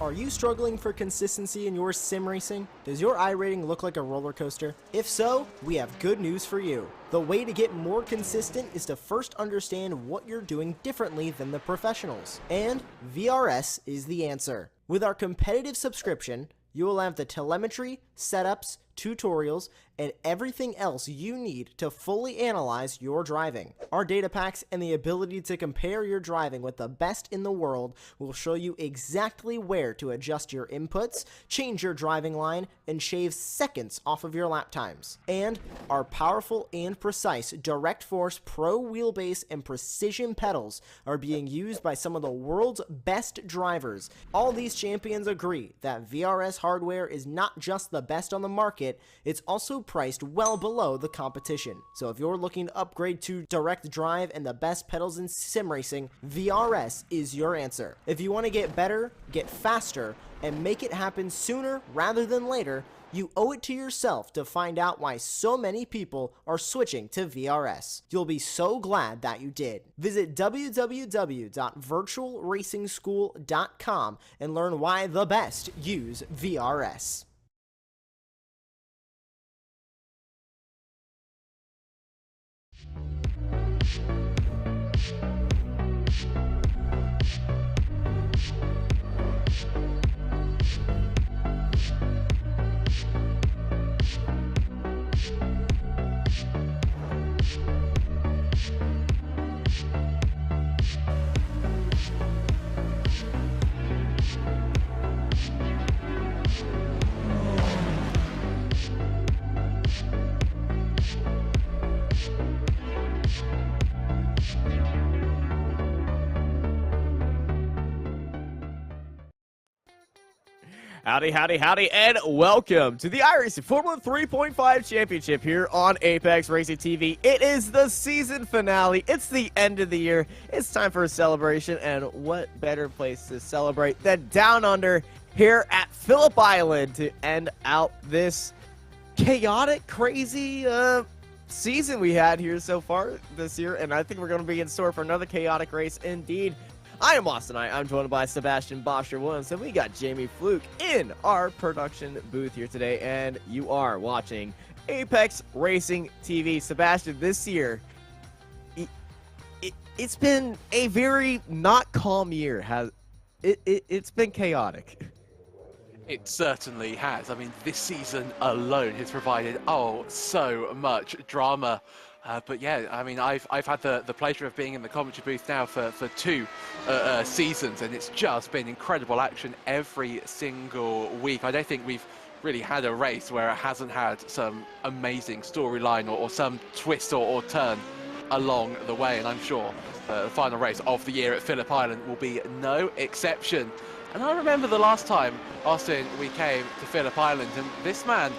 Are you struggling for consistency in your sim racing? Does your iRating look like a roller coaster? If so, we have good news for you. The way to get more consistent is to first understand what you're doing differently than the professionals. And VRS is the answer. With our competitive subscription, you will have the telemetry, setups, tutorials, and everything else you need to fully analyze your driving. Our data packs and the ability to compare your driving with the best in the world will show you exactly where to adjust your inputs, change your driving line, and shave seconds off of your lap times. And our powerful and precise Direct Force Pro wheelbase and precision pedals are being used by some of the world's best drivers. All these champions agree that VRS hardware is not just the best on the market, it's also priced well below the competition. So if you're looking to upgrade to direct drive and the best pedals in sim racing, VRS is your answer. If you want to get better, get faster, and make it happen sooner rather than later, you owe it to yourself to find out why so many people are switching to VRS. You'll be so glad that you did. Visit www.virtualracingschool.com and learn why the best use VRS. Howdy, howdy, howdy, and welcome to the iRacing Formula 3.5 Championship here on Apex Racing TV. It is the season finale. It's the end of the year. It's time for a celebration, and what better place to celebrate than down under here at Phillip Island to end out this chaotic, crazy season we had here so far this year, and I think we're going to be in store for another chaotic race indeed. I am Austin. I'm joined by Sebastian Bosher Williams, and we got Jamie Fluke in our production booth here today, and you are watching Apex Racing TV. Sebastian, this year, it's been a very not calm year. It's been chaotic. It certainly has. I mean, this season alone has provided, so much drama. But yeah, I mean, I've had the pleasure of being in the commentary booth now for two seasons, and it's just been incredible action every single week. I don't think we've really had a race where it hasn't had some amazing storyline or some twist or turn along the way, and I'm sure the final race of the year at Phillip Island will be no exception. And I remember the last time, Austin, we came to Phillip Island, and this man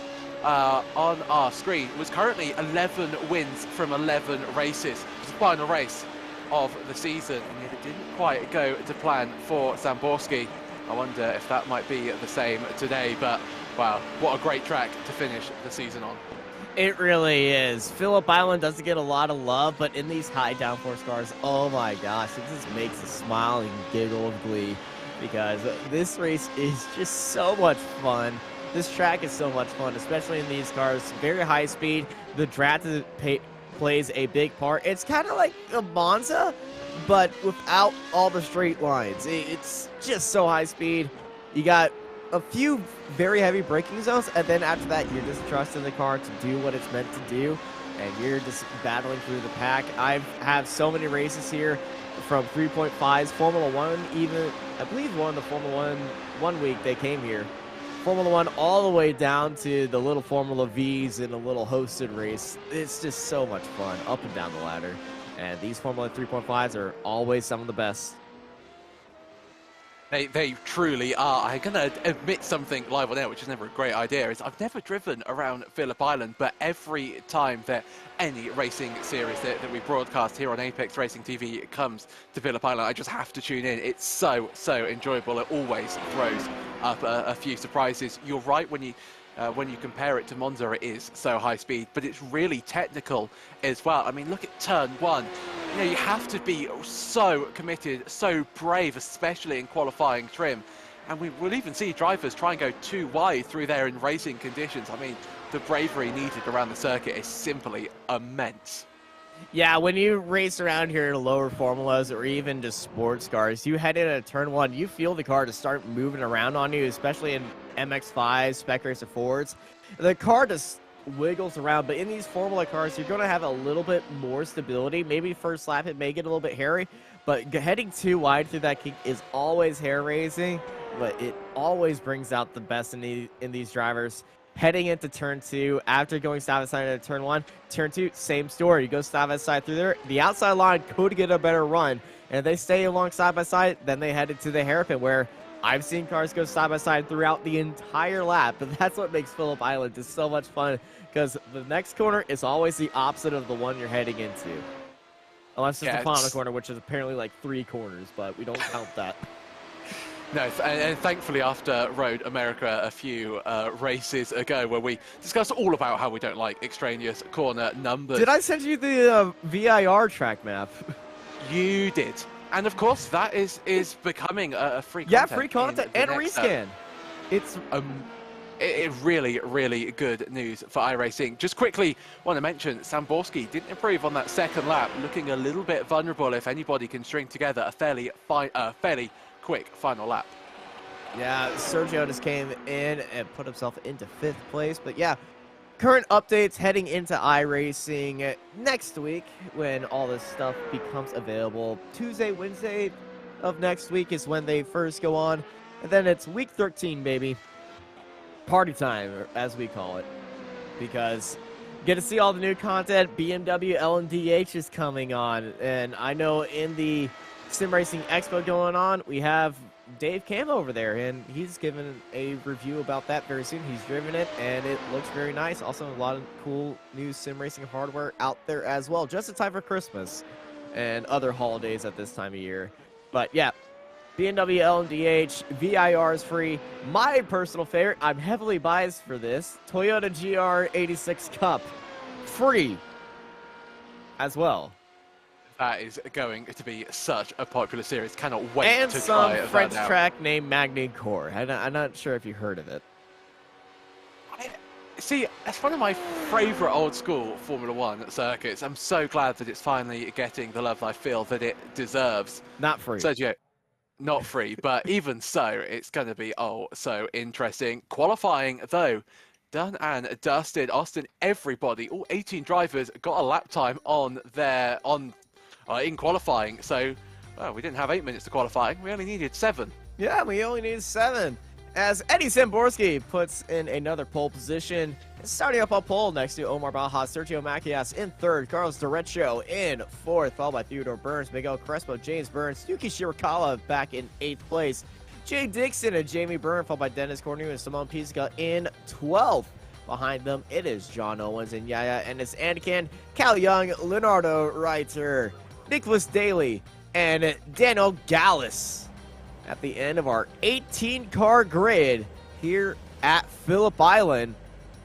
on our screen was currently 11 wins from 11 races. It was the final race of the season, and yet it didn't quite go to plan for Samborski. I wonder if that might be the same today, but wow, what a great track to finish the season on. It really is. Phillip Island doesn't get a lot of love, but in these high downforce cars, oh my gosh, it just makes us smile and giggle of glee, because this race is just so much fun. This track is so much fun, especially in these cars. Very high speed. The draft plays a big part. It's kind of like a Monza, but without all the straight lines. It's just so high speed. You got a few very heavy braking zones, and then after that, you're just trusting the car to do what it's meant to do, and you're just battling through the pack. I have so many races here from 3.5s, Formula 1, even, I believe one of the Formula 1 week they came here. Formula 1 all the way down to the little Formula Vs in a little hosted race. It's just so much fun up and down the ladder. And these Formula 3.5s are always some of the best. They truly are. I'm going to admit something live on air, which is never a great idea, is I've never driven around Phillip Island, but every time that any racing series that we broadcast here on Apex Racing TV comes to Phillip Island, I just have to tune in. It's so enjoyable. It always throws up a few surprises. You're right when you compare it to Monza, it is so high speed, but it's really technical as well. I mean, look at turn one. You know, you have to be so committed, so brave, especially in qualifying trim. And we will even see drivers try and go too wide through there in racing conditions. I mean, the bravery needed around the circuit is simply immense. Yeah, when you race around here in lower formulas or even just sports cars, you head into turn 1, you feel the car to start moving around on you, especially in MX-5s, Spec Racer Fords. The car just wiggles around, but in these formula cars, you're going to have a little bit more stability. Maybe first lap it may get a little bit hairy, but heading too wide through that kink is always hair-raising, but it always brings out the best in these drivers. Heading into turn 2, after going side by side into turn 1, turn 2, same story. You go side by side through there. The outside line could get a better run, and if they stay along side by side, then they head into the hairpin, where I've seen cars go side by side throughout the entire lap, but that's what makes Phillip Island just so much fun, because the next corner is always the opposite of the one you're heading into. Unless it's the final corner, which is apparently like 3 corners, but we don't count that. No, and thankfully after Road America a few races ago, where we discussed all about how we don't like extraneous corner numbers. Did I send you the VIR track map? You did. And of course, that is becoming a free content. Yeah, free content and rescan. It's it really, really good news for iRacing. Just quickly want to mention, Samborski didn't improve on that second lap, looking a little bit vulnerable if anybody can string together a fairly quick final lap. Yeah, Sergio just came in and put himself into 5th place. But yeah, current updates heading into iRacing next week when all this stuff becomes available. Tuesday, Wednesday of next week is when they first go on. And then it's week 13, baby. Party time, as we call it. Because you get to see all the new content. BMW LMDH is coming on. And I know in the Sim Racing Expo going on, we have Dave Cam over there, and he's given a review about that very soon. He's driven it, and it looks very nice. Also, a lot of cool new sim racing hardware out there as well, just in time for Christmas and other holidays at this time of year. But yeah, BMW LMDH, VIR is free. My personal favorite, I'm heavily biased for this, Toyota GR86 Cup, free as well. That is going to be such a popular series. Cannot wait and to some try French that out. track named Magny-Cours. I'm not sure if you heard of it. See, it's one of my favourite old school Formula One circuits. I'm so glad that it's finally getting the love I feel that it deserves. Not free. Sergio, not free, but even so, it's going to be so interesting. Qualifying though, done and dusted. Austin, everybody, all 18 drivers got a lap time in qualifying. So, well, we didn't have 8 minutes to qualifying. We only needed 7. Yeah, we only needed 7. As Eddie Samborski puts in another pole position, starting up on pole next to Omar Baja, Sergio Macias in 3rd, Carlos Derecho in 4th, followed by Theodore Burns, Miguel Crespo, James Burns, Yuki Shirakawa back in 8th place, Jay Dixon and Jamie Byrne, followed by Dennis Cornu and Simone Pizzica in 12th. Behind them, it is John Owens and Yaya Ennis Anakin, Cal Young, Leonardo Reiter, Nicholas Daly, and Daniel Gallus. At the end of our 18-car grid here at Phillip Island.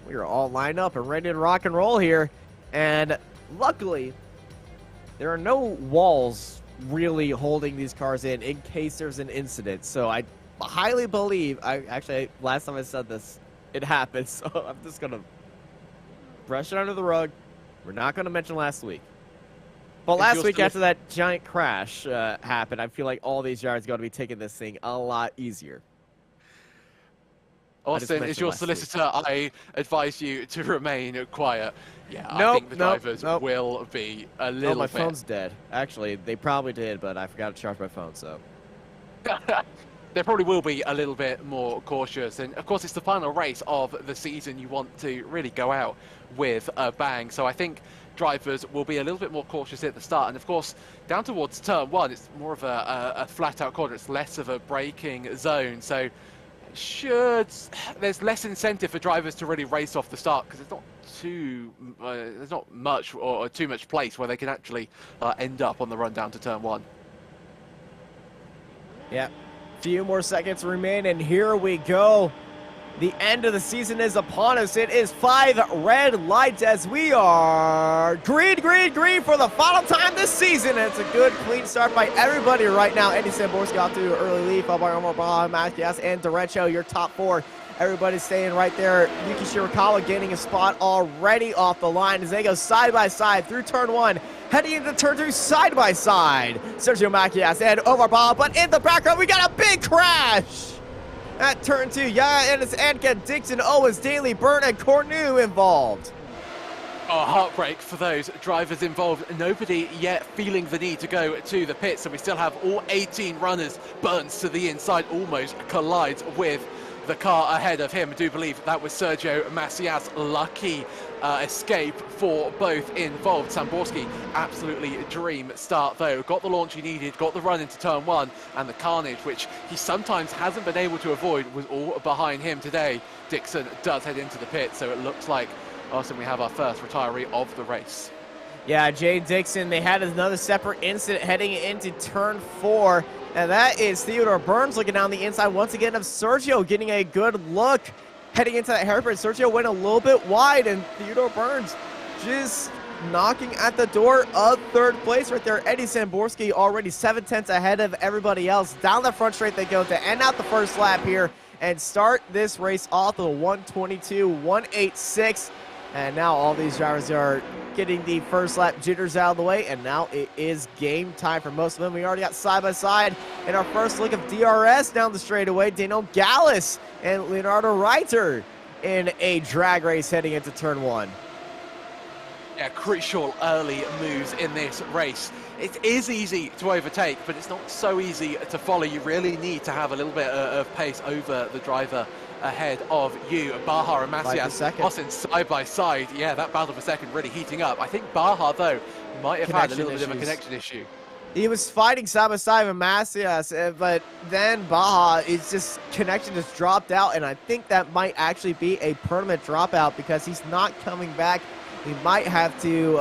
We are all lined up and ready to rock and roll here. And luckily, there are no walls really holding these cars in case there's an incident. So I highly believe, last time I said this, it happened. So I'm just going to brush it under the rug. We're not going to mention last week. But last week, after that giant crash happened, I feel like all these yards are going to be taking this thing a lot easier. Austin, as your solicitor, I advise you to remain quiet. Yeah, I think the drivers will be a little bit... my phone's dead. Actually, they probably did, but I forgot to charge my phone, so... They probably will be a little bit more cautious. And, of course, it's the final race of the season. You want to really go out with a bang. So I think drivers will be a little bit more cautious at the start. And, of course, down towards turn 1, it's more of a flat-out corner. It's less of a braking zone. So there's less incentive for drivers to really race off the start because there's not much or too much place where they can actually end up on the run down to turn 1. Yeah. Few more seconds remain, and here we go. The end of the season is upon us. It is 5 red lights as we are green, green, green for the final time this season. And it's a good, clean start by everybody right now. Eddie Samborski off to an early lead, followed by Omar Baha, Mathias, and Derecho, your top 4. Everybody's staying right there. Yuki Shirakawa gaining a spot already off the line as they go side by side through turn 1, heading into turn 2 side by side. Sergio Macias and Omar Baha, but in the background we got a big crash at turn 2. Yeah, and it's Anka, Dixon, Owens, Daly, Byrne, and Cornu involved. Oh, heartbreak for those drivers involved. Nobody yet feeling the need to go to the pits, and we still have all 18 runners. Burns to the inside, almost collides with the car ahead of him. I do believe that was Sergio Macias. Lucky escape for both involved. Samborski, absolutely dream start though. Got the launch he needed, got the run into turn 1, and the carnage, which he sometimes hasn't been able to avoid, was all behind him today. Dixon does head into the pit, so it looks like, Austin, we have our first retiree of the race. Yeah, Jay Dixon, they had another separate incident heading into turn 4. And that is Theodore Burns looking down the inside once again of Sergio, getting a good look heading into that hairpin. Sergio went a little bit wide, and Theodore Burns just knocking at the door of 3rd place right there. Eddie Samborski already 7/10 ahead of everybody else. Down the front straight they go to end out the first lap here and start this race off with a 1:22.186. And now all these drivers are getting the first lap jitters out of the way, and now it is game time for most of them. We already got side by side in our first look of DRS down the straightaway. Daniel Gallus and Leonardo Reiter in a drag race heading into turn 1. Yeah, crucial early moves in this race. It is easy to overtake, but it's not so easy to follow. You really need to have a little bit of pace over the driver ahead of you. Baha and Macias, Austin side by side. Yeah, that battle for second really heating up. I think Baha, though, might have had a little bit of a connection issue. He was fighting side by side with Macias, but then Baha, is just connection just dropped out, and I think that might actually be a permanent dropout because he's not coming back. He might have to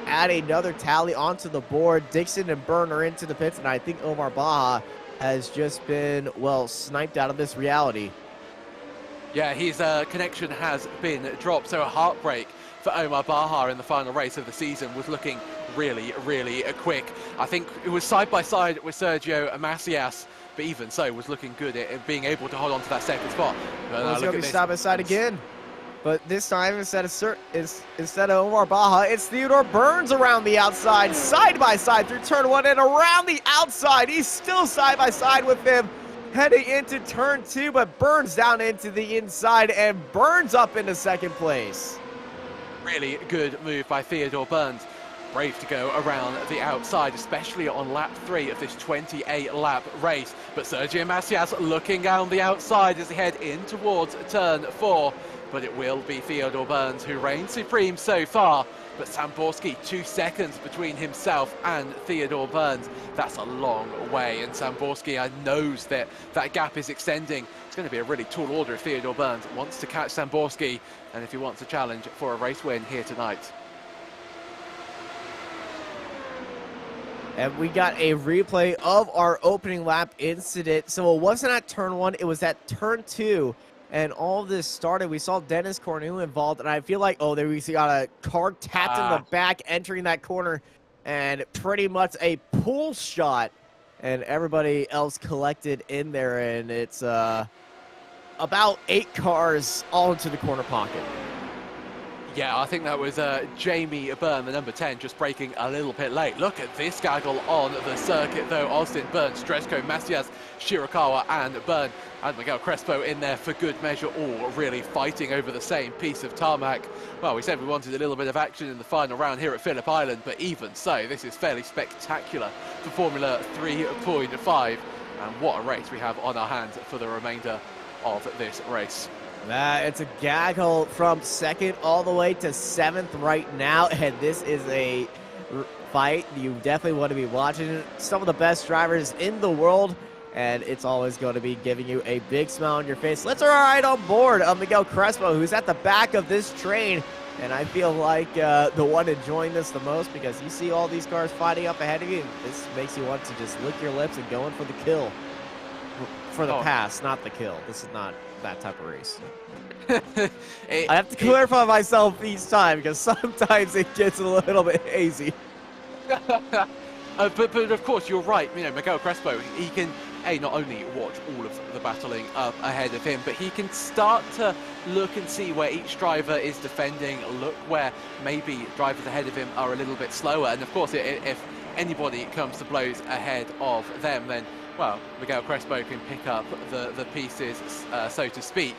add another tally onto the board. Dixon and Byrne are into the pits, and I think Omar Baha has just been, well, sniped out of this reality. Yeah, his connection has been dropped, so a heartbreak for Omar Baha in the final race of the season. Was looking really, really quick. I think it was side by side with Sergio Macias, but even so, was looking good at being able to hold on to that second spot. Well, it's going to be side by side again. But this time, instead of Omar Baha, it's Theodore Burns around the outside, side by side through turn 1 and around the outside. He's still side by side with him heading into turn 2, but Burns down into the inside and Burns up into 2nd place. Really good move by Theodore Burns. Brave to go around the outside, especially on lap 3 of this 28-lap race. But Sergio Macias looking down the outside as he head in towards turn 4. But it will be Theodore Burns who reigns supreme so far. But Samborski 2 seconds between himself and Theodore Burns. That's a long way, and Samborski knows that that gap is extending. It's going to be a really tall order if Theodore Burns wants to catch Samborski, and if he wants a challenge for a race win here tonight. And we got a replay of our opening lap incident. So it wasn't at turn 1, it was at turn 2. And all of this started, we saw Dennis Cornu involved, and I feel like, oh, there we got a car tapped in the back entering that corner, and pretty much a pull shot, and everybody else collected in there, and it's about 8 cars all into the corner pocket. Yeah, I think that was Jamie Byrne, the number 10, just braking a little bit late. Look at this gaggle on the circuit, though. Austin, Burns, Dreshko, Macias, Shirakawa, and Byrne. And Miguel Crespo in there for good measure, all really fighting over the same piece of tarmac. Well, we said we wanted a little bit of action in the final round here at Phillip Island, but even so, this is fairly spectacular for Formula 3.5. And what a race we have on our hands for the remainder of this race. It's a gaggle from 2nd all the way to 7th right now, and this is a fight you definitely want to be watching. Some of the best drivers in the world, and it's always going to be giving you a big smile on your face. Let's ride on board of Miguel Crespo, who's at the back of this train, and I feel like the one enjoying this the most because you see all these cars fighting up ahead of you, and this makes you want to just lick your lips and go in for the kill. For the pass, not the kill. This is not that type of race. I have to clarify myself each time because sometimes it gets a little bit hazy. But of course, you're right. You know, Miguel Crespo, he can not only watch all of the battling up ahead of him, but he can start to look and see where each driver is defending, look where maybe drivers ahead of him are a little bit slower. And of course, if anybody comes to blows ahead of them, then, well, Miguel Crespo can pick up the pieces, so to speak.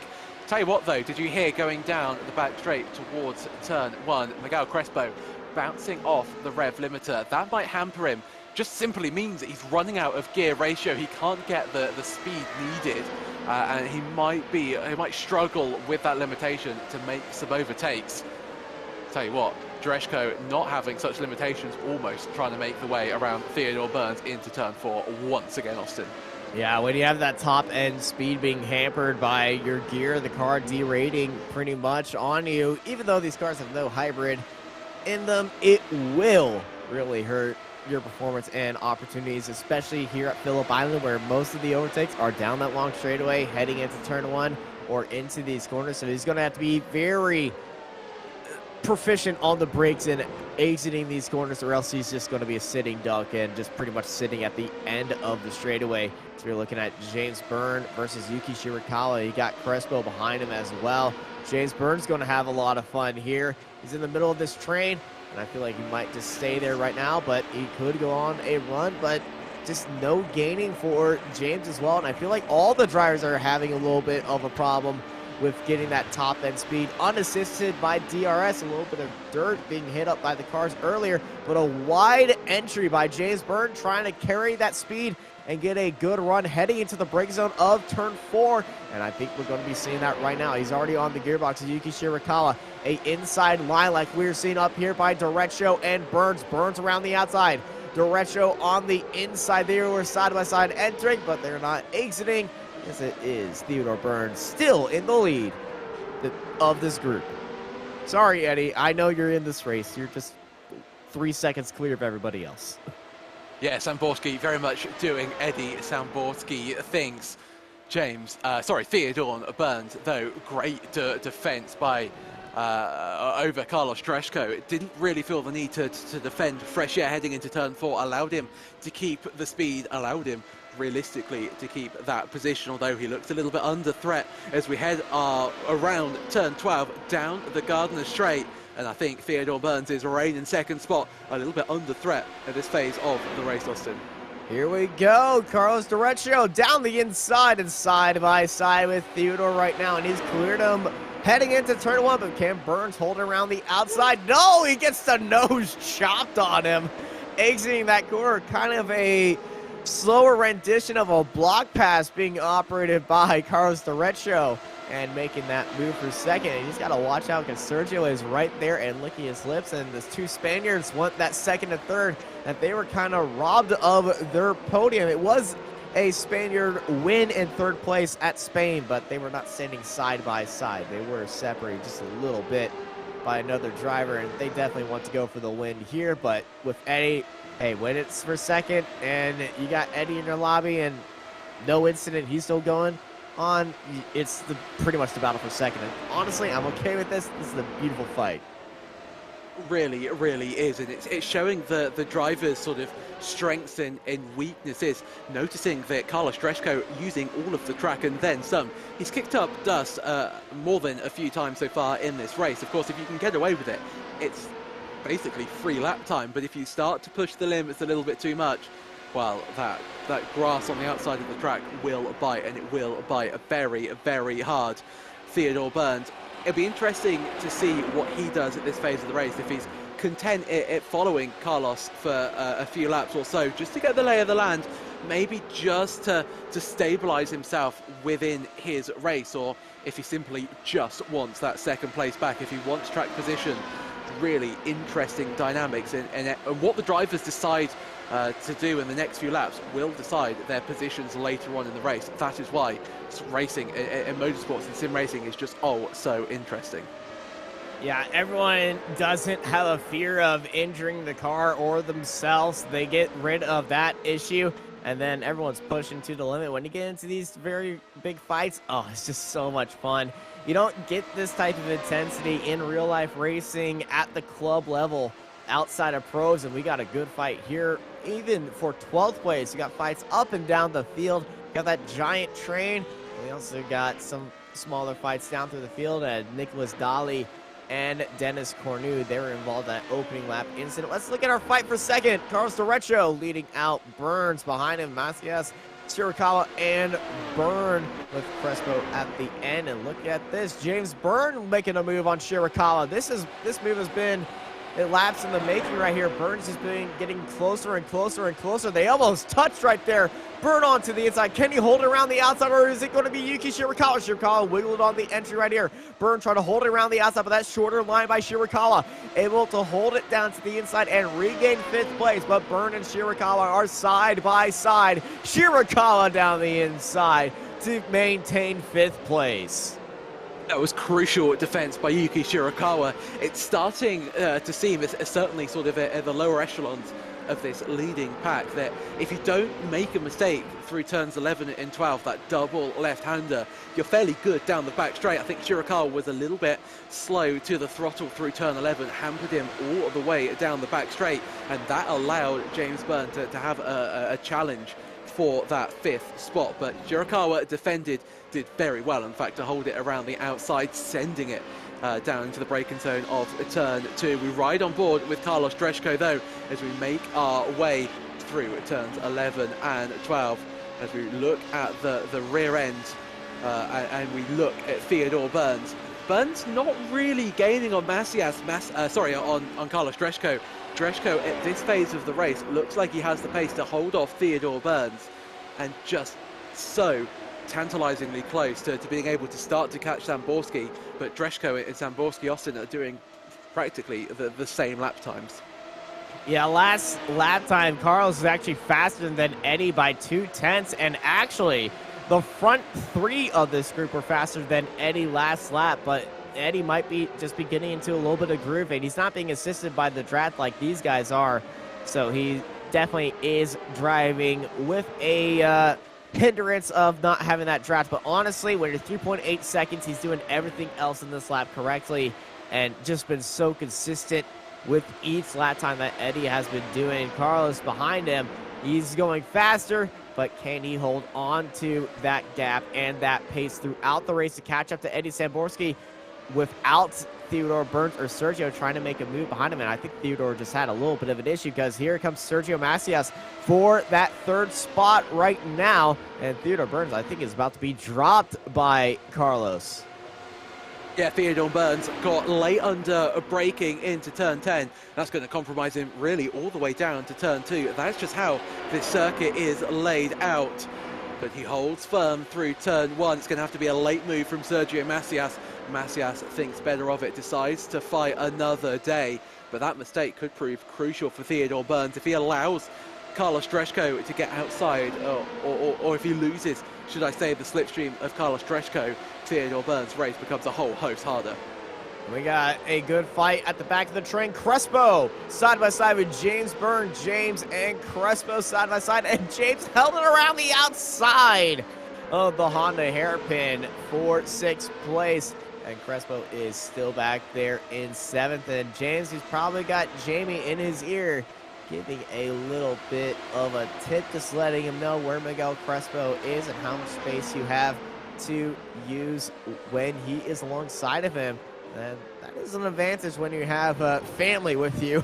Tell you what, though, did you hear going down the back straight towards turn 1, Miguel Crespo bouncing off the rev limiter? That might hamper him. Just simply means that he's running out of gear ratio. He can't get the speed needed, and he might struggle with that limitation to make some overtakes. Tell you what, Dreshko not having such limitations, almost trying to make the way around Theodore Burns into turn 4 once again, Austin. Yeah, when you have that top end speed being hampered by your gear, the car derating pretty much on you, even though these cars have no hybrid in them, it will really hurt your performance and opportunities, especially here at Phillip Island, where most of the overtakes are down that long straightaway heading into turn 1 or into these corners. So he's going to have to be very proficient on the brakes and exiting these corners, or else he's just going to be a sitting duck and just pretty much sitting at the end of the straightaway. So you're looking at James Byrne versus Yuki Shirakawa. You got Crespo behind him as well. James Byrne's going to have a lot of fun here. He's in the middle of this train, and I feel like he might just stay there right now, but he could go on a run, but just no gaining for James as well. And I feel like all the drivers are having a little bit of a problem with getting that top end speed, unassisted by DRS, a little bit of dirt being hit up by the cars earlier, but a wide entry by James Byrne trying to carry that speed and get a good run heading into the break zone of turn 4. And I think we're going to be seeing that right now. He's already on the gearbox of Yuki Shirakawa. A inside line like we're seeing up here by Derecho and Burns. Burns around the outside. Derecho on the inside. They were side by side entering, but they're not exiting. As it is Theodore Burns still in the lead of this group. Sorry, Eddie. I know you're in this race. You're just 3 seconds clear of everybody else. Yeah, Samborski very much doing Eddie Samborski things. Theodore Burns, though, great defense by over Carlos Dreshko. Didn't really feel the need to defend. Fresh air heading into turn 4 allowed him to keep the speed, allowed him realistically to keep that position, although he looks a little bit under threat as we head around turn 12 down the Gardner Straight. And I think Theodore Burns is reigning second spot, a little bit under threat at this phase of the race, Austin. Here we go. Carlos Derecho down the inside and side by side with Theodore right now, and he's cleared him heading into turn 1, but Cam Burns holding around the outside. No, he gets the nose chopped on him. Exiting that corner, kind of a slower rendition of a block pass being operated by Carlos Derecho, and making that move for second. And he's got to watch out because Sergio is right there and licking his lips, and the two Spaniards want that second and third, that they were kind of robbed of their podium. It was a Spaniard win in third place at Spain, but they were not standing side by side. They were separated just a little bit by another driver, and they definitely want to go for the win here. But with Eddie, hey, when it's for second and you got Eddie in your lobby and no incident, he's still going on, it's pretty much the battle for second. And honestly, I'm okay with this. This is a beautiful fight. Really, it really is, and it's showing the drivers' sort of strengths and weaknesses. Noticing that Carlos Dreshko using all of the track and then some. He's kicked up dust more than a few times so far in this race. Of course, if you can get away with it, it's basically free lap time. But if you start to push the limits a little bit too much, well, that grass on the outside of the track will bite, and it will bite very, very hard. Theodore Burns, it'll be interesting to see what he does at this phase of the race, if he's content at following Carlos for a few laps or so, just to get the lay of the land, maybe just to stabilize himself within his race, or if he simply just wants that second place back, if he wants track position. Really interesting dynamics, and what the drivers decide to do in the next few laps will decide their positions later on in the race. That is why racing and motorsports and sim racing is just so interesting. Yeah, everyone doesn't have a fear of injuring the car or themselves. They get rid of that issue, and then everyone's pushing to the limit. When you get into these very big fights, oh, it's just so much fun. You don't get this type of intensity in real life racing at the club level outside of pros, and we got a good fight here. Even for 12th place, you got fights up and down the field. You got that giant train. We also got some smaller fights down through the field, and Nicholas Daly and Dennis Cornu, they were involved in that opening lap incident. Let's look at our fight for second. Carlos Derecho leading out Burns. Behind him, Macias, Shirakawa, and Byrne with Crespo at the end. And look at this, James Byrne making a move on Shirakawa. This move has been laps in the making right here. Burns has been getting closer and closer and closer. They almost touched right there. Byrne onto the inside. Can he hold it around the outside, or is it going to be Yuki Shirakawa? Shirakawa wiggled on the entry right here. Byrne trying to hold it around the outside, but that shorter line by Shirakawa. Able to hold it down to the inside and regain 5th place, but Byrne and Shirakawa are side by side. Shirakawa down the inside to maintain 5th place. That was crucial defense by Yuki Shirakawa. It's starting to seem, it's certainly sort of at the lower echelons of this leading pack, that if you don't make a mistake through turns 11 and 12, that double left-hander, you're fairly good down the back straight. I think Shirakawa was a little bit slow to the throttle through turn 11, hampered him all the way down the back straight, and that allowed James Byrne to have a challenge for that 5th spot. But Shirakawa did very well, in fact, to hold it around the outside, sending it down into the braking zone of turn 2. We ride on board with Carlos Dreshko, though, as we make our way through turns 11 and 12, as we look at the rear end and we look at Theodore Burns. Burns not really gaining on Macias, on Carlos Dreshko. Dreshko at this phase of the race looks like he has the pace to hold off Theodore Burns, and just so tantalizingly close to being able to start to catch Samborski, but Dreshko and Samborski Austin are doing practically the same lap times. Yeah, last lap time, Carlos is actually faster than Eddie by 2/10, and actually the front 3 of this group were faster than Eddie last lap, but Eddie might be getting into a little bit of groove, and he's not being assisted by the draft like these guys are, so he definitely is driving with a hindrance of not having that draft. But honestly, when you're 3.8 seconds, he's doing everything else in this lap correctly, and just been so consistent with each lap time that Eddie has been doing. Carlos behind him, he's going faster, but can he hold on to that gap and that pace throughout the race to catch up to Eddie Samborski without Theodore Burns or Sergio trying to make a move behind him? And I think Theodore just had a little bit of an issue, because here comes Sergio Macias for that 3rd spot right now, and Theodore Burns, I think, is about to be dropped by Carlos. Yeah, Theodore Burns got late under braking into turn 10. That's going to compromise him really all the way down to turn 2. That's just how this circuit is laid out. But he holds firm through turn 1. It's going to have to be a late move from Sergio Macias. Macias thinks better of it, decides to fight another day. But that mistake could prove crucial for Theodore Burns if he allows Carlos Dreshko to get outside, or if he loses, should I say, the slipstream of Carlos Dreshko, Theodore Burns' race becomes a whole host harder. We got a good fight at the back of the train. Crespo side by side with James Byrne. James and Crespo side by side, and James held it around the outside of the Honda hairpin for 6th place. And Crespo is still back there in 7th. And James, he's probably got Jamie in his ear, giving a little bit of a tip, just letting him know where Miguel Crespo is and how much space you have to use when he is alongside of him. And that is an advantage when you have family with you.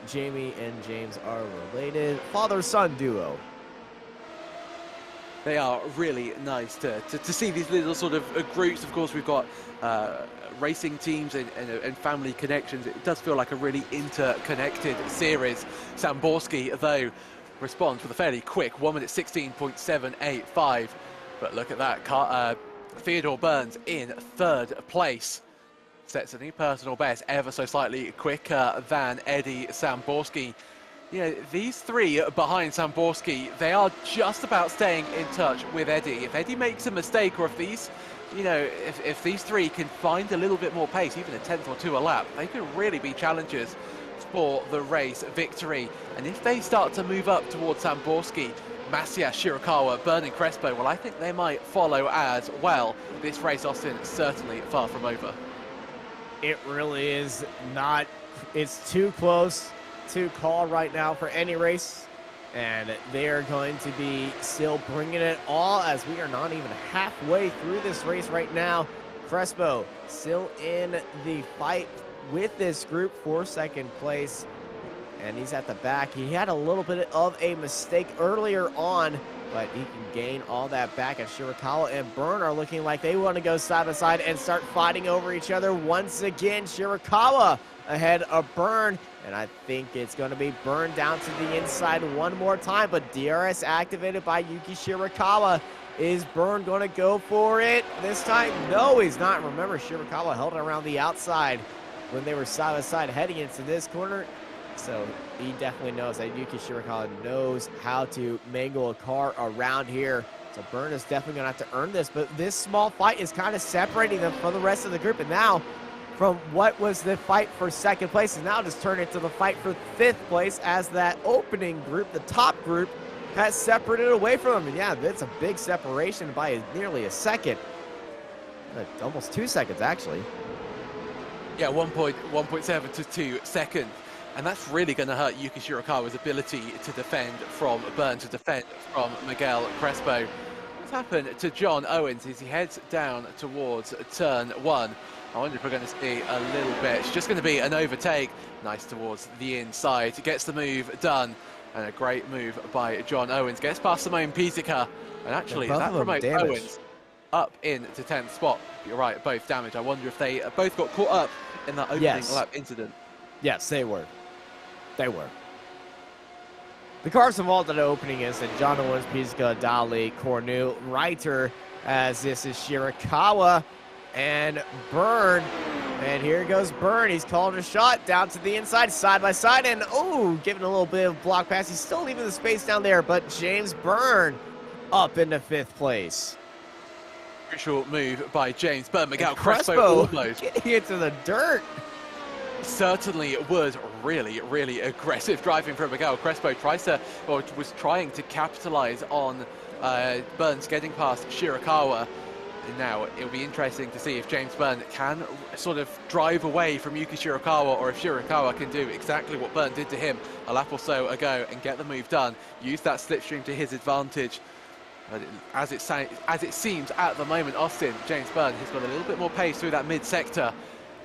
Jamie and James are related, father-son duo. They are really nice to see these little sort of groups. Of course, we've got racing teams and family connections. It does feel like a really interconnected series. Samborski, though, responds with a fairly quick 1 minute 16.785. But look at that. Theodore Burns in 3rd place. Sets a new personal best, ever so slightly quicker than Eddie Samborski. You know, these 3 behind Samborski, they are just about staying in touch with Eddie. If Eddie makes a mistake, or if these, you know, if these 3 can find a little bit more pace, even a 10th or 2 a lap, they could really be challengers for the race victory. And if they start to move up towards Samborski, Macias, Shirakawa, Byrne and Crespo, well, I think they might follow as well. This race, Austin, is certainly far from over. It really is not. It's too close to call right now for any race. And they are going to be still bringing it all as we are not even halfway through this race right now. Crespo still in the fight with this group for second place. And he's at the back. He had a little bit of a mistake earlier on, but he can gain all that back as Shirakawa and Byrne are looking like they want to go side by side and start fighting over each other once again. Shirakawa ahead of Byrne, and I think it's going to be Byrne down to the inside one more time, but DRS activated by Yuki Shirakawa. Is Byrne going to go for it this time? No, he's not. Remember, Shirakawa held it around the outside when they were side by side heading into this corner. So he definitely knows that Yuki Shirakawa knows how to mangle a car around here. So Byrne is definitely going to have to earn this. But this small fight is kind of separating them from the rest of the group. And now, from what was the fight for second place, is now just turned into the fight for fifth place as that opening group, the top group, has separated away from them. And yeah, that's a big separation by nearly a second. Almost 2 seconds, actually. Yeah, 1.7 to 2 seconds. And that's really going to hurt Yuki Shirakawa's ability to defend from Byrne, to defend from Miguel Crespo. What's happened to John Owens as he heads down towards turn 1? I wonder if we're going to see a little bit. It's just going to be an overtake. Nice towards the inside. He gets the move done. And a great move by John Owens. Gets past Simone Pizzica. And actually, that promotes Owens up into 10th spot. You're right, both damaged. I wonder if they both got caught up in that opening lap incident. Yes, they were. They were. The cars involved in the opening is that John Owens, Pizzica, Dali, Cornu, Reiter, as this is Shirakawa and Byrne. And here goes Byrne. He's calling a shot down to the inside, side by side, and oh, giving a little bit of block pass. He's still leaving the space down there, but James Byrne up into fifth place. Crucial move by James Byrne. Miguel Crespo almost getting into the dirt. Certainly was really aggressive driving from Miguel Crespo. Was trying to capitalize on Byrne's getting past Shirakawa. And now it'll be interesting to see if James Byrne can sort of drive away from Yuki Shirakawa, or if Shirakawa can do exactly what Byrne did to him a lap or so ago and get the move done, use that slipstream to his advantage. But as it seems at the moment, Austin, James Byrne has got a little bit more pace through that mid-sector,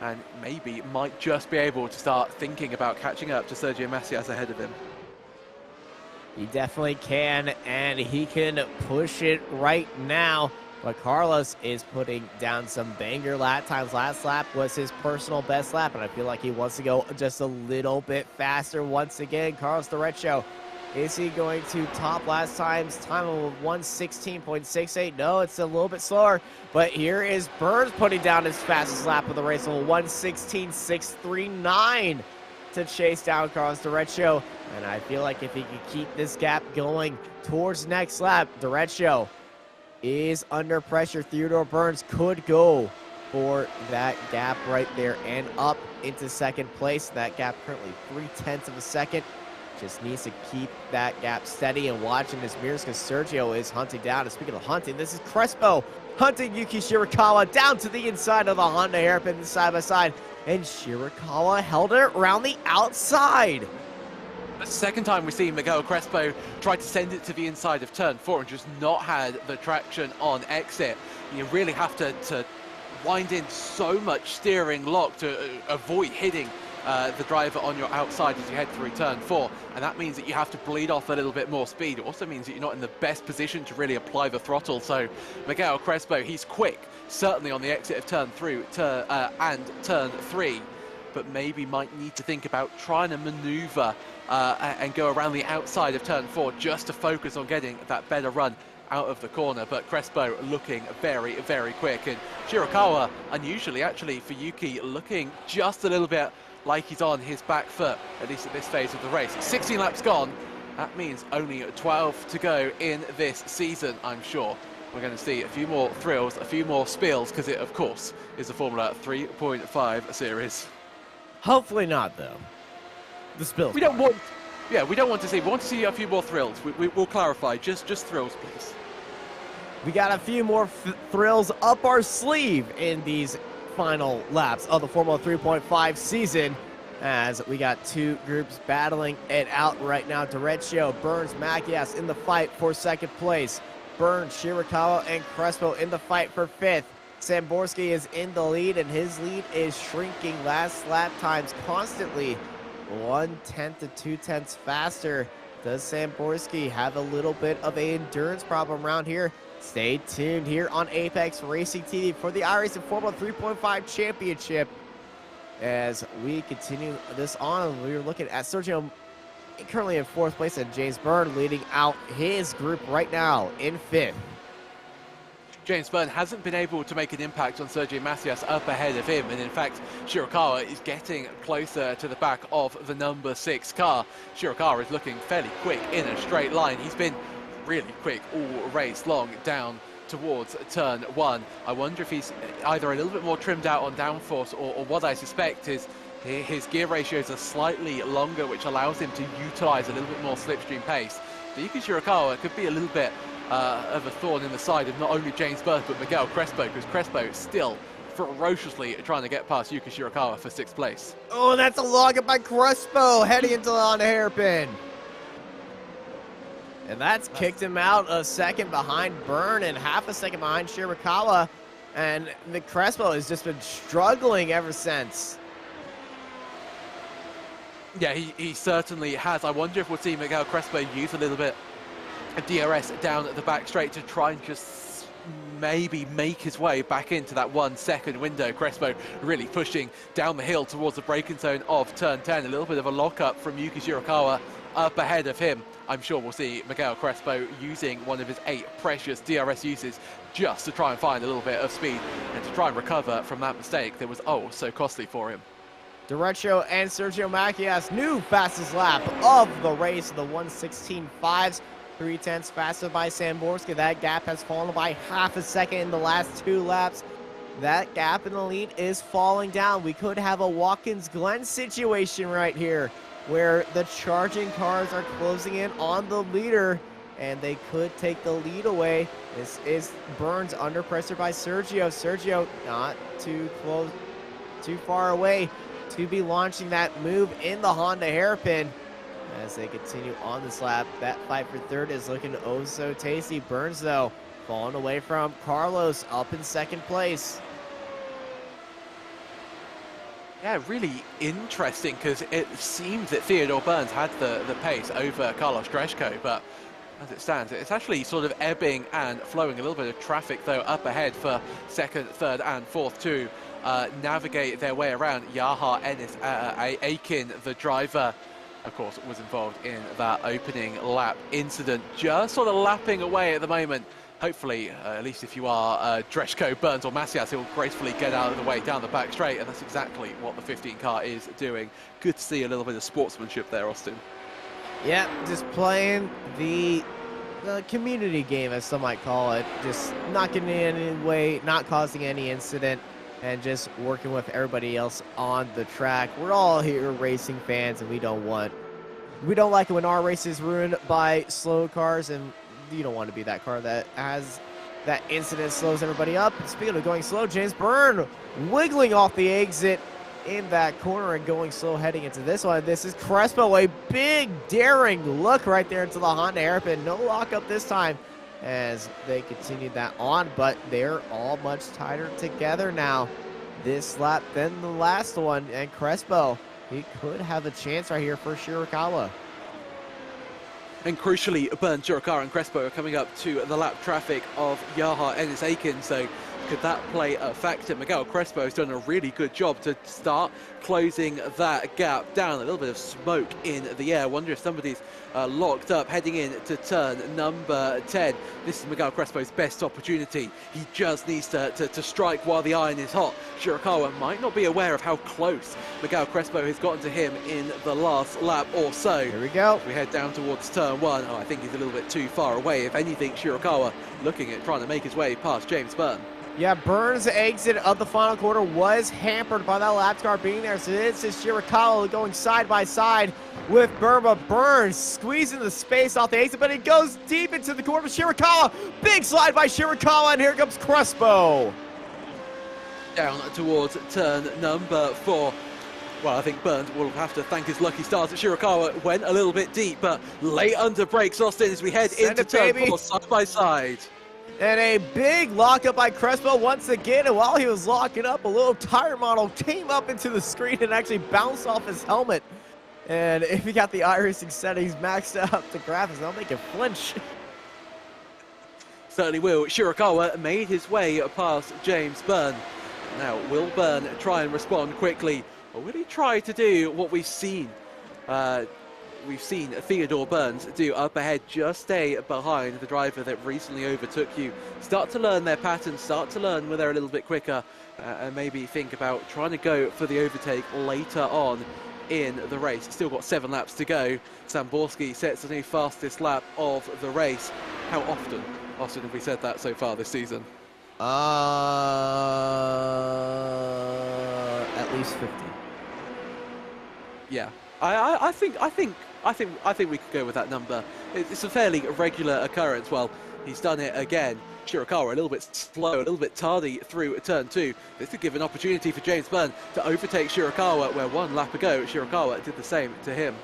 and maybe might just be able to start thinking about catching up to Sergio Macias ahead of him. He definitely can, and he can push it right now. But Carlos is putting down some banger lap times. Last lap was his personal best lap, and I feel like he wants to go just a little bit faster once again. Carlos Derecho, is he going to top last time's time of 1:16.68? No, it's a little bit slower. But here is Burns putting down his fastest lap of the race, 1:16.639 to chase down Carlos Derecho. And I feel like if he can keep this gap going towards next lap, Derecho is under pressure. Theodore Burns could go for that gap right there and up into second place. That gap currently 0.3 of a second. Just needs to keep that gap steady and watching his mirrors because Sergio is hunting down. And speaking of hunting, this is Crespo hunting Yuki Shirakawa down to the inside of the Honda hairpin side by side. And Shirakawa held it around the outside. The second time we see Miguel Crespo try to send it to the inside of turn 4 and just not had the traction on exit. You really have to wind in so much steering lock to avoid hitting the driver on your outside as you head through turn 4, and that means that you have to bleed off a little bit more speed. It also means that you're not in the best position to really apply the throttle. So Miguel Crespo, he's quick, certainly on the exit of turn 3 and turn 3, but maybe might need to think about trying to maneuver and go around the outside of turn 4 just to focus on getting that better run out of the corner. But Crespo looking very, very quick, and Shirakawa, unusually actually for Yuki, looking just a little bit like he's on his back foot, at least at this phase of the race. 16 laps gone. That means only 12 to go in this season. I'm sure we're going to see a few more thrills, a few more spills, because it, of course, is the Formula 3.5 series. Hopefully not, though. the spills. We don't want to see. We want to see a few more thrills. We'll clarify. Just thrills, please. We got a few more thrills up our sleeve in these final laps of the Formula 3.5 season, as we got two groups battling it out right now. Derecho, Burns, Macias in the fight for second place. Burns, Shirakawa, and Crespo in the fight for fifth. Samborski is in the lead, and his lead is shrinking. Last lap times constantly 1/10 to 2/10 faster. Does Samborski have a little bit of an endurance problem around here? Stay tuned here on Apex Racing TV for the iRacing Formula 3.5 Championship. As we continue this on, we're looking at Sergio currently in fourth place and James Byrne leading out his group right now in fifth. James Byrne hasn't been able to make an impact on Sergio Macias up ahead of him, and in fact Shirakawa is getting closer to the back of the number 6 car. Shirakawa is looking fairly quick in a straight line. He's been really quick all race long down towards turn 1. I wonder if he's either a little bit more trimmed out on downforce, or what I suspect is his gear ratios are slightly longer, which allows him to utilize a little bit more slipstream pace. But Yuki Shirakawa could be a little bit of a thorn in the side of not only James Byrne but Miguel Crespo, because Crespo is still ferociously trying to get past Yuki Shirakawa for 6th place. Oh, that's a log by Crespo heading into on the hairpin. And that's kicked him out a second behind Byrne and half a second behind Shirakawa. And Crespo has just been struggling ever since. Yeah, he certainly has. I wonder if we'll see Miguel Crespo use a little bit of DRS down at the back straight to try and just maybe make his way back into that 1 second window. Crespo really pushing down the hill towards the braking zone of turn 10. A little bit of a lockup from Yuki Shirakawa up ahead of him. I'm sure we'll see Miguel Crespo using one of his 8 precious DRS uses just to try and find a little bit of speed and to try and recover from that mistake that was so costly for him. Derecho and Sergio Macias, new fastest lap of the race, the 1:16.5s, 3/10 faster by Samborski. That gap has fallen by half a second in the last 2 laps. That gap in the lead is falling down. We could have a Watkins Glen situation right here, where the charging cars are closing in on the leader, and they could take the lead away. This is Burns under pressure by Sergio. Sergio not too close, too far away to be launching that move in the Honda hairpin. As they continue on this lap, that fight for third is looking oh so tasty. Burns, though, falling away from Carlos up in second place. Yeah, really interesting, because it seems that Theodore Burns had the pace over Carlos Dreshko, but as it stands, it's actually sort of ebbing and flowing. A little bit of traffic, though, up ahead for second, third, and fourth to navigate their way around. Yaha Ennis Aikin, the driver, of course, was involved in that opening lap incident, just sort of lapping away at the moment. Hopefully, at least if you are Dreshko, Burns, or Macias, he'll gracefully get out of the way down the back straight, and that's exactly what the 15 car is doing. Good to see a little bit of sportsmanship there, Austin. Yeah, just playing the community game, as some might call it. Just not getting in any way, not causing any incident, and just working with everybody else on the track. We're all here racing fans, and we don't like it when our race is ruined by slow cars, and you don't want to be that car that has that incident, slows everybody up. And speaking of going slow, James Byrne wiggling off the exit in that corner and going slow heading into this one. This is Crespo, a big daring look right there into the Honda hairpin. No lockup this time as they continued that on, but they're all much tighter together now this lap than the last one. And Crespo, he could have a chance right here for Shirakawa. And crucially, Burns, Shirakawa, and Crespo are coming up to the lap traffic of Yaha Ennis Aikin, so could that play a factor? Miguel Crespo has done a really good job to start closing that gap down. A little bit of smoke in the air. I wonder if somebody's locked up heading in to turn number 10. This is Miguel Crespo's best opportunity. He just needs to strike while the iron is hot. Shirakawa might not be aware of how close Miguel Crespo has gotten to him in the last lap or so. Here we go. As we head down towards turn 1. I think he's a little bit too far away. If anything, Shirakawa looking at trying to make his way past James Byrne. Yeah, Burns' exit of the final quarter was hampered by that lap car being there. So this is Shirakawa going side by side with Burma. Burns squeezing the space off the exit, but it goes deep into the corner of Shirakawa. Big slide by Shirakawa, and here comes Crespo. Down towards turn number 4. Well, I think Burns will have to thank his lucky stars. Shirakawa went a little bit deep, but late under brakes, Austin, as we head into turn 4 side by side. And a big lockup by Crespo once again. And while he was locking up, a little tire model came up into the screen and actually bounced off his helmet. And if you got the iRacing settings maxed out to graphics, they'll make it flinch. Certainly will. Shirakawa made his way past James Byrne. Now, will Byrne try and respond quickly? Or will he try to do what we've seen? We've seen Theodore Burns do up ahead, just stay behind the driver that recently overtook you. Start to learn their patterns, start to learn where they're a little bit quicker, and maybe think about trying to go for the overtake later on in the race. Still got 7 laps to go. Samborski sets the new fastest lap of the race. How often, Austin, have we said that so far this season? At least 50. Yeah, I think we could go with that number. It's a fairly regular occurrence. Well, he's done it again. Shirakawa a little bit slow, a little bit tardy through turn 2. This could give an opportunity for James Byrne to overtake Shirakawa, where 1 lap ago Shirakawa did the same to him.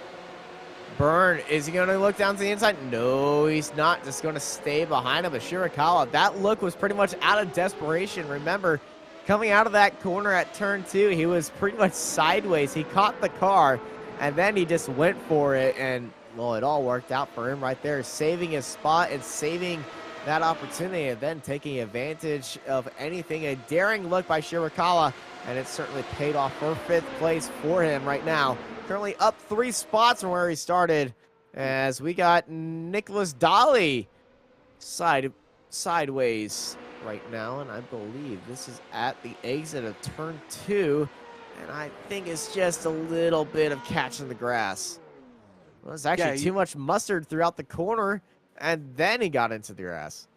Byrne, is he going to look down to the inside? No, he's not. Just going to stay behind him. But Shirakawa, that look was pretty much out of desperation. Remember, coming out of that corner at turn 2, he was pretty much sideways. He caught the car, and then he just went for it, and, well, it all worked out for him right there, saving his spot and saving that opportunity, and then taking advantage of anything. A daring look by Shirakawa, and it certainly paid off for 5th place for him right now. Currently up 3 spots from where he started, as we got Nicholas Dolly sideways right now, and I believe this is at the exit of turn 2, and I think it's just a little bit of catching the grass. Well, it's actually too much mustard throughout the corner, and then he got into the grass.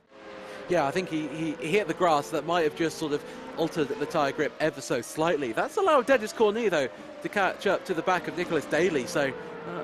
Yeah, I think he hit the grass. That might have just sort of altered the tyre grip ever so slightly. That's allowed Dennis Cornelius, though, to catch up to the back of Nicholas Daly. So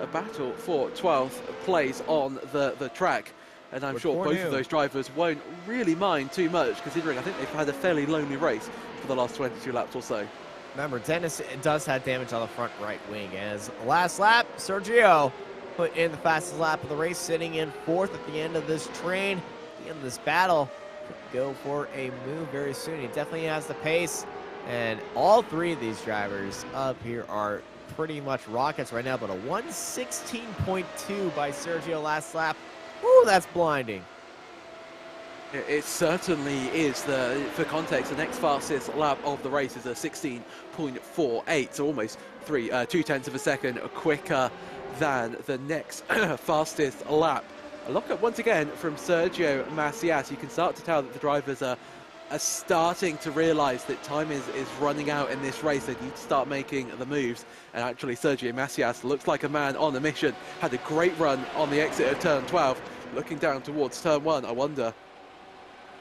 a battle for 12th place on the track. And I'm sure both of those drivers won't really mind too much, considering I think they've had a fairly lonely race for the last 22 laps or so. Remember, Dennis does have damage on the front right wing. As last lap, Sergio put in the fastest lap of the race, sitting in 4th at the end of this train. At the end of this battle, could go for a move very soon. He definitely has the pace, and all 3 of these drivers up here are pretty much rockets right now, but a 1:16.2 by Sergio last lap. Ooh, that's blinding. It certainly is. For context, the next fastest lap of the race is a 16.48, so almost 2/10 of a second quicker than the next fastest lap. A lockup once again from Sergio Macias. You can start to tell that the drivers are starting to realise that time is running out in this race. They need to start making the moves. And actually, Sergio Macias looks like a man on a mission. Had a great run on the exit of turn 12. Looking down towards turn 1, I wonder,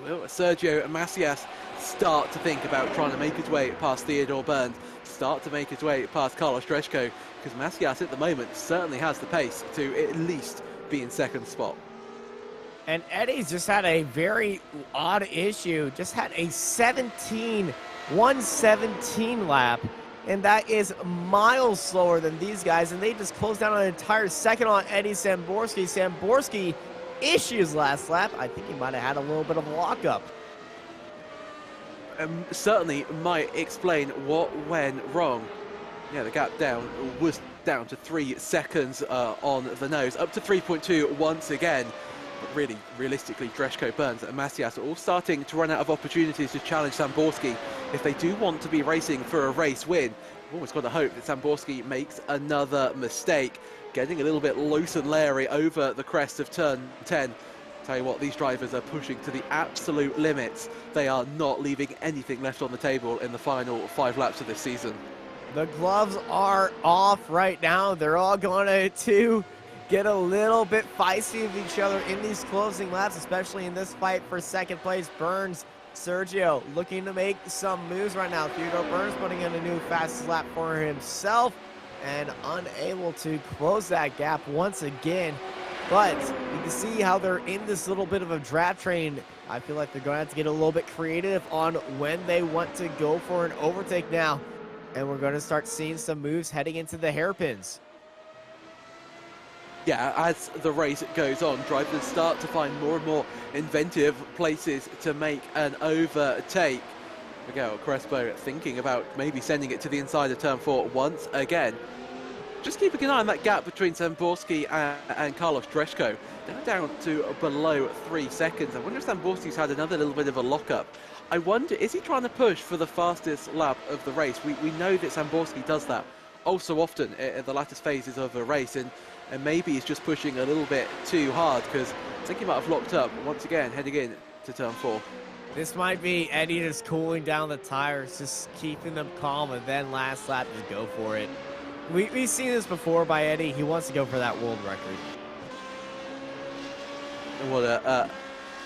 will Sergio Macias start to think about trying to make his way past Theodore Burns, start to make his way past Carlos Dreshko? Because Macias at the moment certainly has the pace to at least be in 2nd spot. And Eddie's just had a very odd issue. Just had a 1:17 lap, and that is miles slower than these guys. And they just closed down an entire second on Eddie Samborski. Samborski issues last lap. I think he might have had a little bit of a lockup. Certainly might explain what went wrong. Yeah, the gap down was down to 3 seconds on the nose, up to 3.2 once again. But really, realistically, Dreshko, Burns and Macias are all starting to run out of opportunities to challenge Samborski. If they do want to be racing for a race win, we've always got to hope that Samborski makes another mistake, getting a little bit loose and leery over the crest of turn 10. Tell you what, these drivers are pushing to the absolute limits. They are not leaving anything left on the table in the final 5 laps of this season. The gloves are off right now. They're all going to get a little bit feisty of each other in these closing laps, especially in this fight for 2nd place. Burns Sergio looking to make some moves right now. Theodore Burns putting in a new fastest lap for himself and unable to close that gap once again. But you can see how they're in this little bit of a draft train. I feel like they're going to have to get a little bit creative on when they want to go for an overtake now. And we're going to start seeing some moves heading into the hairpins. Yeah, as the race goes on, drivers start to find more and more inventive places to make an overtake. Miguel Crespo thinking about maybe sending it to the inside of turn 4 once again. Just keeping an eye on that gap between Samborski and Carlos Dreshko. They're down to below 3 seconds. I wonder if Samborski's had another little bit of a lockup. I wonder, is he trying to push for the fastest lap of the race? We know that Samborski does that also often at the latest phases of a race, and maybe he's just pushing a little bit too hard, because I think he might have locked up once again heading in to turn 4. This might be Eddie just cooling down the tires, just keeping them calm, and then last lap just go for it. We've seen this before by Eddie. He wants to go for that world record. What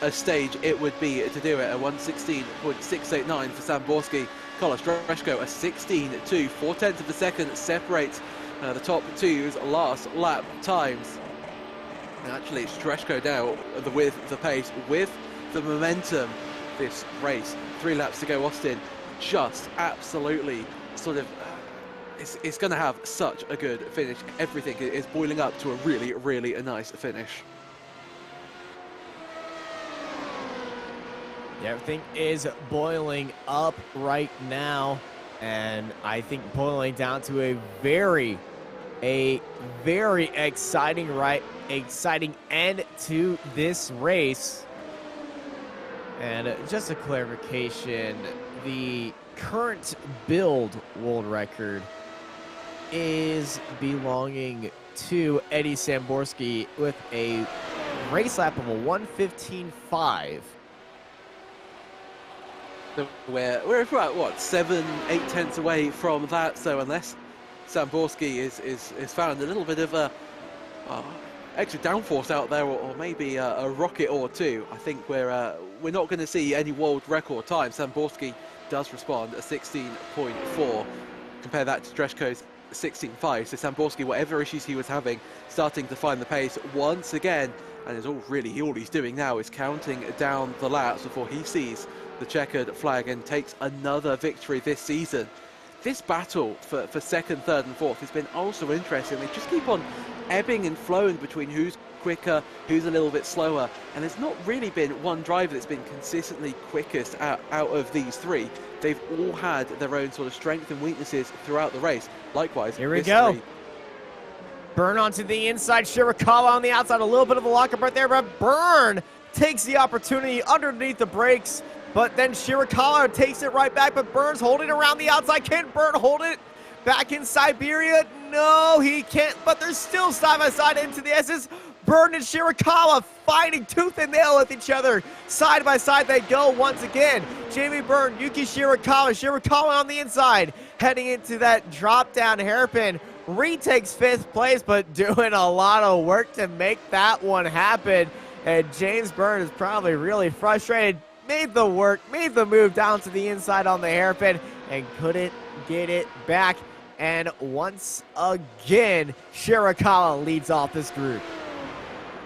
a stage it would be to do it. A 1:16.689 for Samborski. Carlos Dreshko a 16.2. 4/10 of a second separates the top two's last lap times. And actually, it's Dreshko now with the pace, with the momentum. This race, 3 laps to go. Austin just absolutely sort of. It's going to have such a good finish. Everything is boiling up to a really, really nice finish. Everything is boiling up right now, and I think boiling down to a very exciting end to this race. And just a clarification, the current build world record is belonging to Eddie Samborski with a race lap of a 1:15.5. We're about, what, 7-8 tenths away from that, so unless Samborski is found a little bit of a extra downforce out there, or maybe a rocket or two, I think we're not going to see any world record time. Samborski does respond at 16.4. Compare that to Dreshko's 16.5. So Samborski, whatever issues he was having, starting to find the pace once again, and is all he's doing now is counting down the laps before he sees the checkered flag and takes another victory this season. This battle for second, third and fourth has been also interesting. They just keep on ebbing and flowing between who's quicker, who's a little bit slower, and there's not really been one driver that's been consistently quickest out of these three. They've all had their own sort of strengths and weaknesses throughout the race. Likewise, here we go. Burn onto the inside, Shirakawa on the outside, a little bit of a lockup right there, but Burn takes the opportunity underneath the brakes, but then Shirakawa takes it right back, but Burns holding around the outside. Can Burn hold it back in Siberia? No, he can't, but they're still side by side into the S's. Burn and Shirakawa fighting tooth and nail with each other. Side by side they go once again. Jamie Burn, Yuki Shirakawa. Shirakawa on the inside, heading into that drop-down hairpin. Retakes 5th place, but doing a lot of work to make that one happen. And James Burn is probably really frustrated. Made the move down to the inside on the hairpin and couldn't get it back. And once again, Shirakawa leads off this group.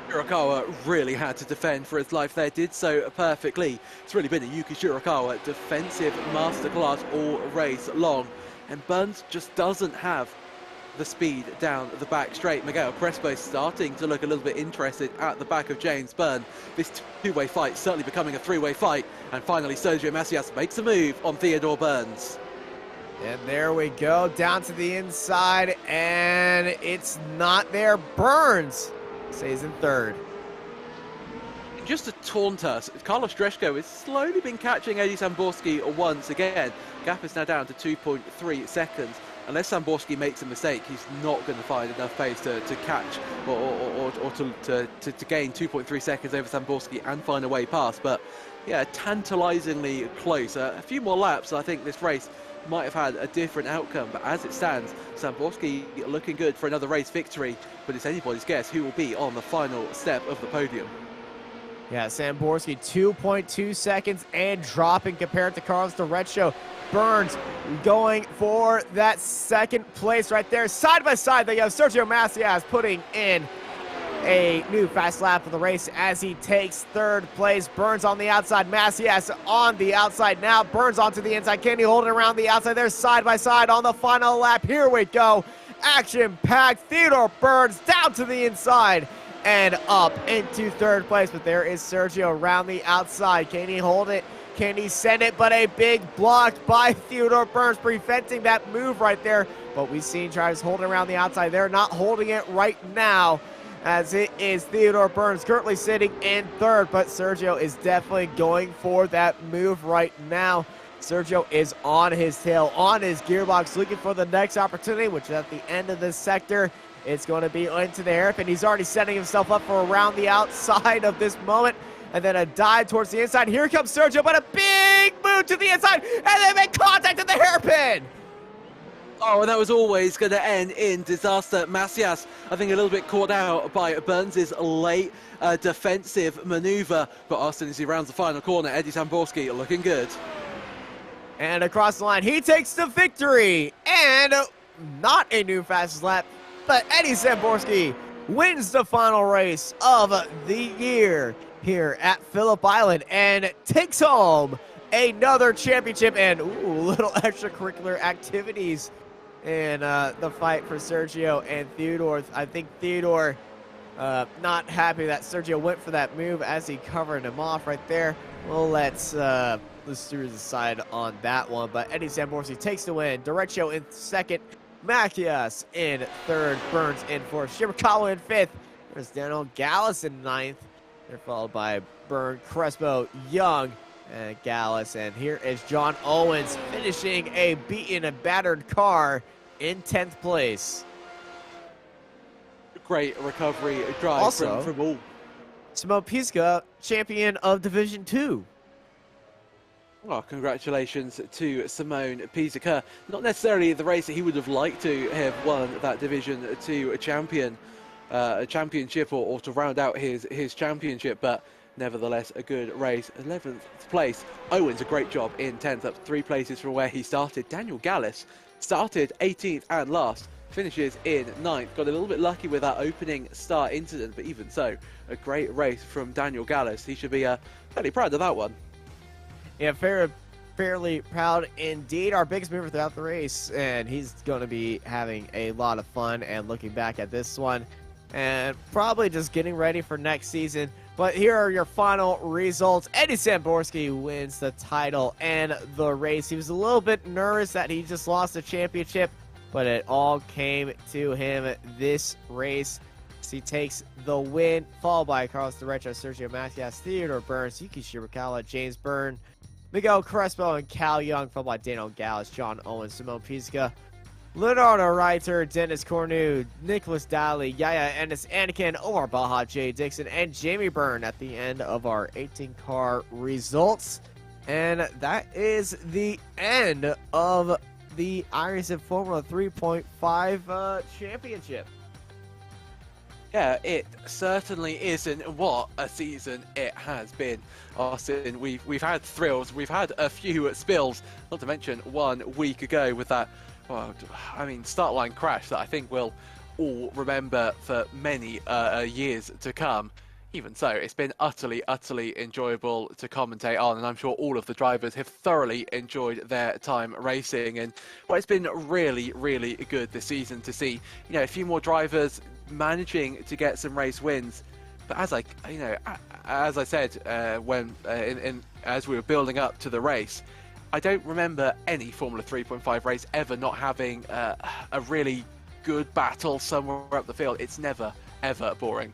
Shirakawa really had to defend for his life there, did so perfectly. It's really been a Yuki Shirakawa defensive masterclass all race long. And Burns just doesn't have the speed down the back straight. Miguel Crespo starting to look a little bit interested at the back of James Burn. This two-way fight certainly becoming a three-way fight. And finally, Sergio Macias makes a move on Theodore Burns. And there we go, down to the inside, and it's not there. Burns stays in third. Just to taunt us, Carlos Dreshko has slowly been catching Eddie Samborski once again. Gap is now down to 2.3 seconds. Unless Samborski makes a mistake, he's not going to find enough pace to catch or to gain 2.3 seconds over Samborski and find a way past. But yeah, tantalizingly close. A few more laps, I think this race might have had a different outcome. But as it stands, Samborski looking good for another race victory. But it's anybody's guess who will be on the final step of the podium. Yeah, Samborski 2.2 seconds and dropping compared to Carlos Derecho. Burns going for that second place right there. Side by side, they have Sergio Macias putting in a new fast lap of the race as he takes third place. Burns on the outside, Macias on the outside now. Burns onto the inside. Can he hold it around the outside? They're side by side on the final lap. Here we go. Action-packed. Theodore Burns down to the inside and up into third place. But there is Sergio around the outside. Can he hold it? Can he send it? But a big block by Theodore Burns preventing that move right there. But we've seen drivers holding around the outside. They're not holding it right now, as it is Theodore Burns currently sitting in third, but Sergio is definitely going for that move right now. Sergio is on his tail, on his gearbox, looking for the next opportunity, which is at the end of this sector. It's going to be into the hairpin. He's already setting himself up for around the outside of this moment, and then a dive towards the inside. Here comes Sergio, but a big move to the inside, and they make contact at the hairpin. Oh, and that was always going to end in disaster. Macias, I think, a little bit caught out by Burns' late defensive maneuver. But Austin, as he rounds the final corner, Eddie Samborski looking good. And across the line, he takes the victory. And not a new fastest lap, but Eddie Samborski wins the final race of the year here at Phillip Island and takes home another championship and little extracurricular activities in the fight for Sergio and Theodore. I think Theodore not happy that Sergio went for that move as he covered him off right there. Well, let's steer aside on that one. But Eddie Samborski takes the win. Derecho in second. Macias in third. Burns in fourth. Shirakawa in fifth. There's Daniel Gallus in ninth. They're followed by Byrne, Crespo, Young, and Gallus. And here is John Owens finishing a beaten and battered car in 10th place. Great recovery drive also, from all. Simone Pizka, champion of Division 2. Well, congratulations to Simone Pizka. Not necessarily the race that he would have liked to have won that Division 2 championship or to round out his championship, but nevertheless a good race. 11th place. Owens, a great job in 10th, up 3 places from where he started. Daniel Gallus started 18th and last, finishes in 9th. Got a little bit lucky with that opening start incident, but even so, a great race from Daniel Gallus. He should be fairly proud of that one. Yeah, fairly proud indeed. Our biggest mover throughout the race, and he's going to be having a lot of fun and looking back at this one and probably just getting ready for next season. But here are your final results. Eddie Samborski wins the title and the race. He was a little bit nervous that he just lost the championship, but it all came to him this race. He takes the win, followed by Carlos Derecho, Sergio Macias, Theodore Burns, Yuki Shirakawa, James Byrne, Miguel Crespo, and Cal Young, followed by Daniel Gallus, John Owens, Simone Pizka, Leonardo Reiter, Dennis Cornu, Nicholas Daly, Yaya Ennis, Anakin, Omar Baja, Jay Dixon, and Jamie Byrne at the end of our 18-car results. And that is the end of the iRacing Formula 3.5 championship. Yeah, it certainly isn't. What a season it has been, Austin. We've had thrills, we've had a few spills, not to mention 1 week ago with that, well, I mean, start line crash that I think we'll all remember for many years to come. Even so, it's been utterly enjoyable to commentate on, and I'm sure all of the drivers have thoroughly enjoyed their time racing. And well, it's been really good this season to see, you know, a few more drivers managing to get some race wins. But as I said when as we were building up to the race, I don't remember any Formula 3.5 race ever not having a really good battle somewhere up the field. It's never ever boring.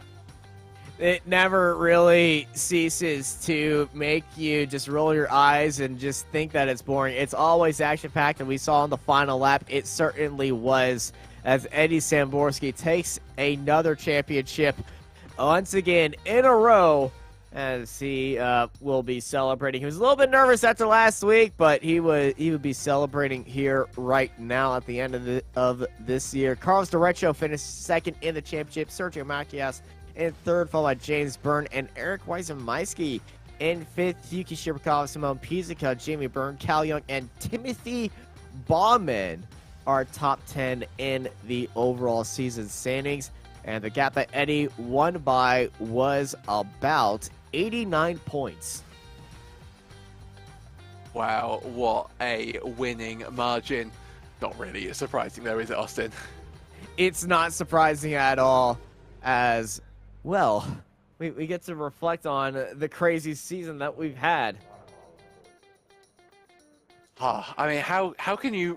It never really ceases to make you just roll your eyes and just think that it's boring. It's always action-packed, and we saw on the final lap, it certainly was, as Eddie Samborski takes another championship once again in a row, as he will be celebrating. He was a little bit nervous after last week, but he would be celebrating here right now at the end of this year. Carlos Derecho finished second in the championship. Sergio Macias In third, followed by James Byrne and Eric Weisenmeisky. In fifth, Yuki Shibakawa, Simone Pizzica, Jamie Byrne, Cal Young, and Timothy Bauman are top 10 in the overall season standings. And the gap that Eddie won by was about 89 points. Wow, what a winning margin. Not really surprising though, is it, Austin? It's not surprising at all, as, well, we get to reflect on the crazy season that we've had. I mean, how can you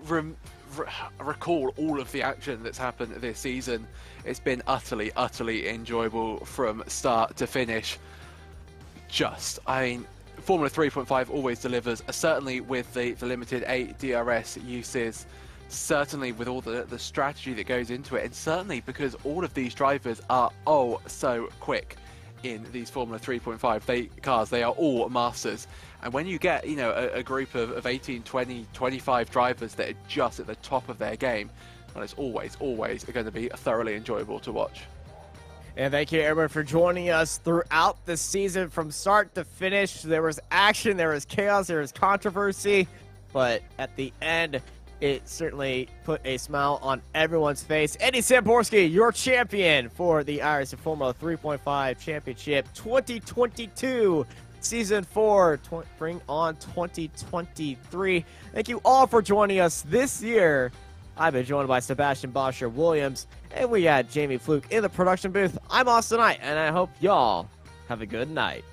recall all of the action that's happened this season? It's been utterly, utterly enjoyable from start to finish. I mean, Formula 3.5 always delivers, certainly with the limited 8 DRS uses, certainly with all the strategy that goes into it, and certainly because all of these drivers are so quick in these Formula 3.5 cars. They are all masters. And when you get, you know, a group of 18, 20, 25 drivers that are just at the top of their game, well, it's always going to be thoroughly enjoyable to watch. And thank you, everyone, for joining us throughout the season from start to finish. There was action, there was chaos, there was controversy, but at the end, it certainly put a smile on everyone's face. Eddie Samborski, your champion for the iRacing Formula 3.5 Championship 2022. Season 4, bring on 2023. Thank you all for joining us this year. I've been joined by Sebastian Bosher Williams, and we had Jamie Fluke in the production booth. I'm Austin Knight, and I hope y'all have a good night.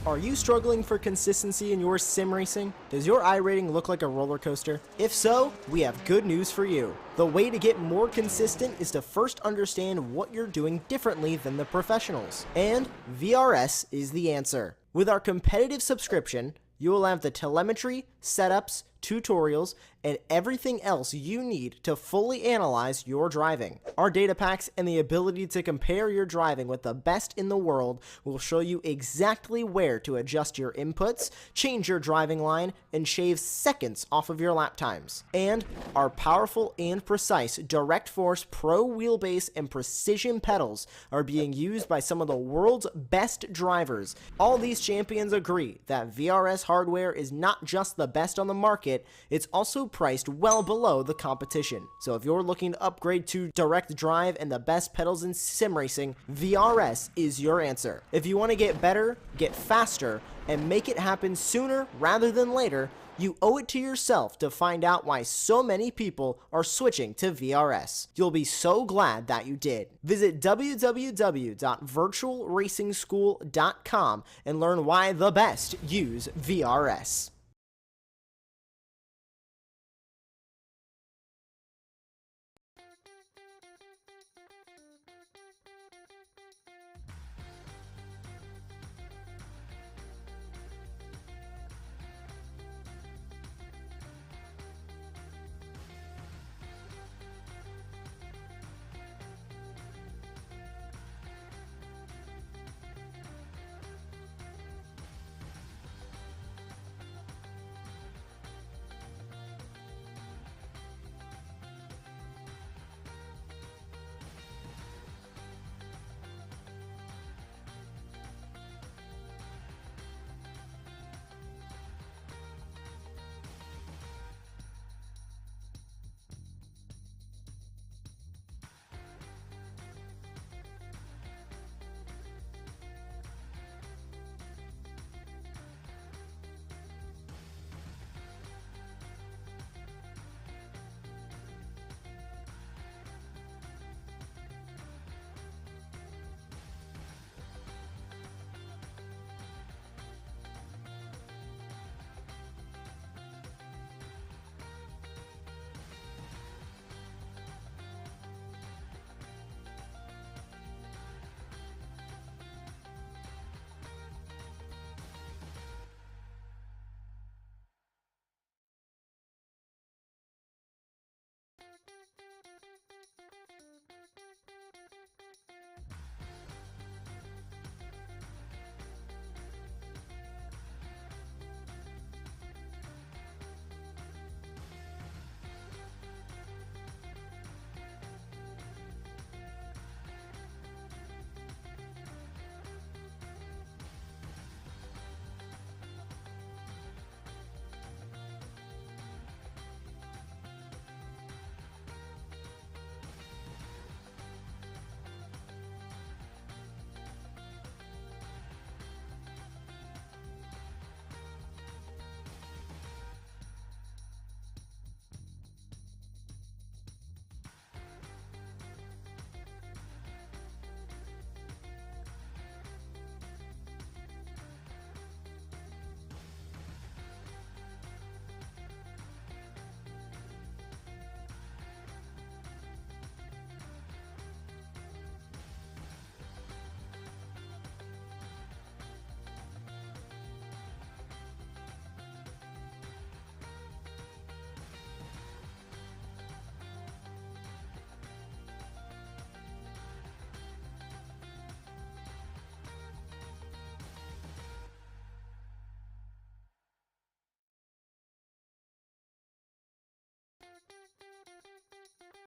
Are you struggling for consistency in your sim racing? Does your iRating look like a roller coaster? If so, we have good news for you. The way to get more consistent is to first understand what you're doing differently than the professionals. And VRS is the answer. With our competitive subscription, you will have the telemetry, setups, tutorials, and everything else you need to fully analyze your driving. Our data packs and the ability to compare your driving with the best in the world will show you exactly where to adjust your inputs, change your driving line, and shave seconds off of your lap times. And our powerful and precise Direct Force Pro wheelbase and precision pedals are being used by some of the world's best drivers. All these champions agree that VRS hardware is not just the best on the market, it's also priced well below the competition. So if you're looking to upgrade to direct drive and the best pedals in sim racing, VRS is your answer. If you want to get better, get faster, and make it happen sooner rather than later, you owe it to yourself to find out why so many people are switching to VRS. You'll be so glad that you did. Visit www.virtualracingschool.com and learn why the best use VRS.